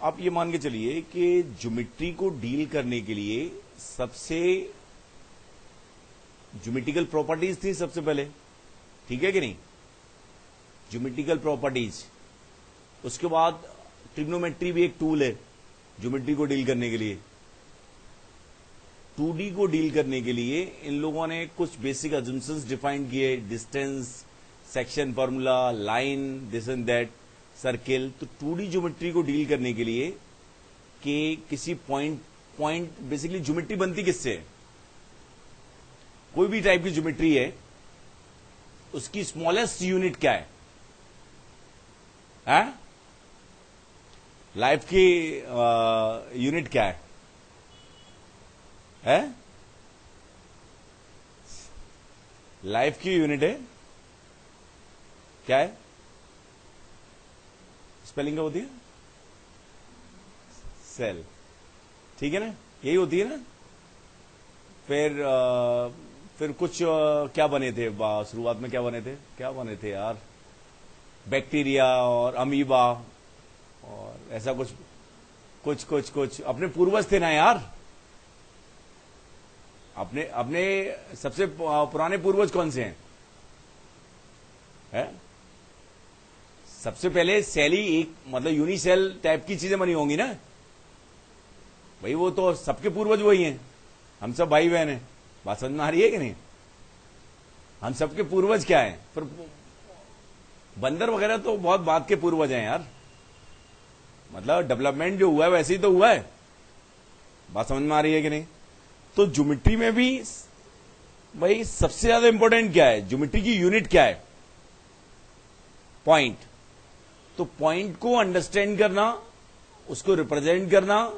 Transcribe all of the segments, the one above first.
आप ये मान के चलिए कि ज्योमेट्री को डील करने के लिए सबसे ज्योमेट्रिकल प्रॉपर्टीज थी सबसे पहले, ठीक है कि नहीं? ज्योमेट्रिकल प्रॉपर्टीज, उसके बाद ट्रिग्नोमेट्री भी एक टूल है ज्योमेट्री को डील करने के लिए। 2D को डील करने के लिए इन लोगों ने कुछ बेसिक अजम्पशंस डिफाइन किए, distance, section formula, line, this and that, circle. तो 2D ज्योमेट्री को डील करने के लिए कि किसी पॉइंट बेसिकली ज्योमेट्री बनती किससे है? कोई भी टाइप की ज्योमेट्री है, उसकी स्मॉलेस्ट यूनिट क्या है? लाइफ की यूनिट क्या है? लाइफ की यूनिट है क्या है? स्पेलिंग क्या होती है? सेल, ठीक है ना, यही होती है ना। फिर कुछ क्या बने थे शुरुआत में? क्या बने थे यार? बैक्टीरिया और अमीबा और ऐसा कुछ अपने पूर्वज थे ना यार। अपने सबसे पुराने पूर्वज कौन से हैं? सबसे पहले सेल ही एक, मतलब यूनिसेल टाइप की चीजें बनी होंगी ना भाई। वो तो सबके पूर्वज वही हैं, हम सब भाई बहन हैं। बात समझ में आ रही है कि नहीं? हम सबके पूर्वज क्या हैं? पर बंदर वगैरह तो बहुत बाद के पूर्वज हैं यार। मतलब डेवलपमेंट जो हुआ है वैसे ही तो हुआ है। बात समझ में आ रही है कि नहीं? तो ज्योमेट्री में भी भाई सबसे ज्यादा इंपॉर्टेंट क्या है? ज्योमेट्री की यूनिट क्या है? पॉइंट। तो पॉइंट को अंडरस्टैंड करना, उसको रिप्रेजेंट करना,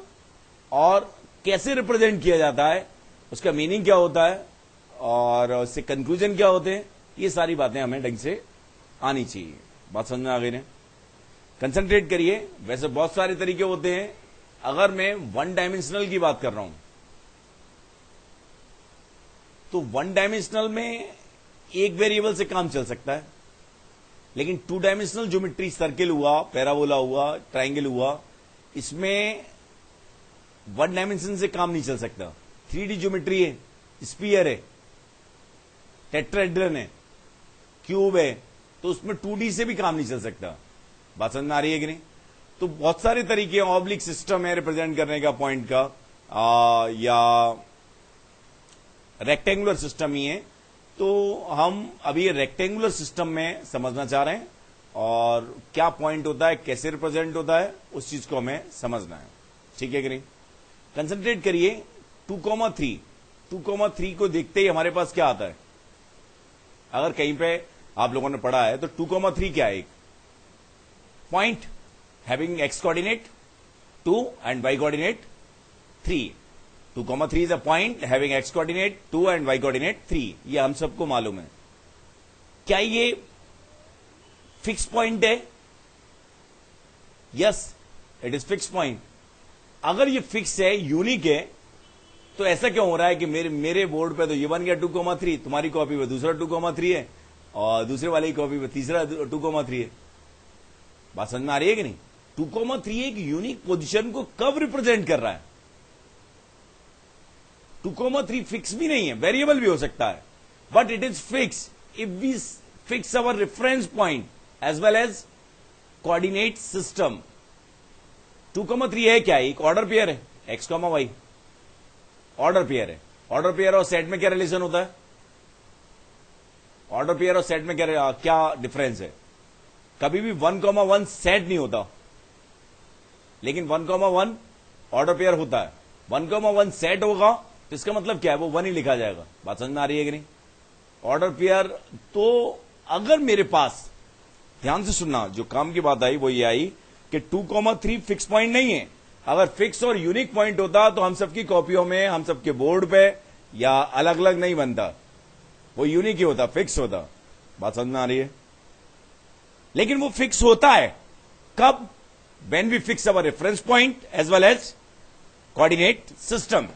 और कैसे रिप्रेजेंट किया जाता है, उसका मीनिंग क्या होता है और उससे कंक्लूजन क्या होते हैं, ये सारी बातें हमें ढंग से आनी चाहिए। बात समझ में आ गई ना? कंसंट्रेट करिए। वैसे बहुत सारे तरीके होते हैं। अगर मैं वन डायमेंशनल की बात कर रहा हूं तो वन डायमेंशनल में एक वेरिएबल से काम चल सकता है, लेकिन 2 डायमेंशनल ज्योमेट्री, सर्किल हुआ, पैराबोला हुआ, ट्राइंगल हुआ, इसमें 1 डायमेंशन से काम नहीं चल सकता। 3D ज्योमेट्री है, स्फीयर है, टेट्राहेड्रन है, क्यूब है, तो उसमें 2D से भी काम नहीं चल सकता। बात समझ में आ रही है कि नहीं? तो बहुत सारे तरीके, ऑब्लिक सिस्टम है रिप्रेजेंट करने का पॉइंट का, या रेक्टेंगुलर सिस्टम ही है। तो हम अभी रेक्टेंगुलर सिस्टम में समझना चाह रहे हैं, और क्या पॉइंट होता है, कैसे रिप्रेजेंट होता है, उस चीज को हमें समझना है। ठीक है कि नहीं? कंसंट्रेट करिए। 2,3 2,3 को देखते ही हमारे पास क्या आता है? अगर कहीं पे आप लोगों ने पढ़ा है तो 2,3 क्या है? एक point having x coordinate 2 and y coordinate 3। 2,3 is a point having x coordinate 2 and y coordinate 3। ये हम सबको मालूम है। क्या ये फिक्स पॉइंट है? Yes, it is fix point. अगर ये फिक्स है, यूनिक है, तो ऐसा क्यों हो रहा है कि मेरे बोर्ड पे तो ये बन गया 2,3, तुम्हारी कॉपी पे दूसरा 2,3 है, और दूसरे वाले की कॉपी पे तीसरा 2,3 है। बात समझ में आ रही है कि नहीं? 2,3 एक यूनिक पोजीशन को कब रिप्रेजेंट कर रहा है? 2,3 फिक्स भी नहीं है, वेरिएबल भी हो सकता है, but it is fix if we fix our reference point as well as coordinate system. 2,3 है क्या? एक ऑर्डर पेयर है, x comma y order pair है। ऑर्डर पेयर और सेट में क्या रिलेशन होता है? ऑर्डर पेयर और सेट में क्या डिफरेंस है? कभी भी 1,1 सेट नहीं होता, लेकिन 1,1 ऑर्डर पेयर होता है। 1,1 सेट होगा तो इसका मतलब क्या है? वो 1 ही लिखा जाएगा। बात समझ में आ रही है कि नहीं? Order pair. तो अगर मेरे पास, ध्यान से सुनना, जो काम की बात आई वो ये आई कि 2,3 फिक्स पॉइंट नहीं है। अगर फिक्स और यूनिक पॉइंट होता तो हम सबकी कॉपियों में, हम सबके बोर्ड पे या अलग अलग नहीं बनता, वो यूनिक ही होता, फिक्स होता। बात समझ में आ रही है? लेकिन वो फिक्स होता है कब? When we fix our reference point as well as coordinate system.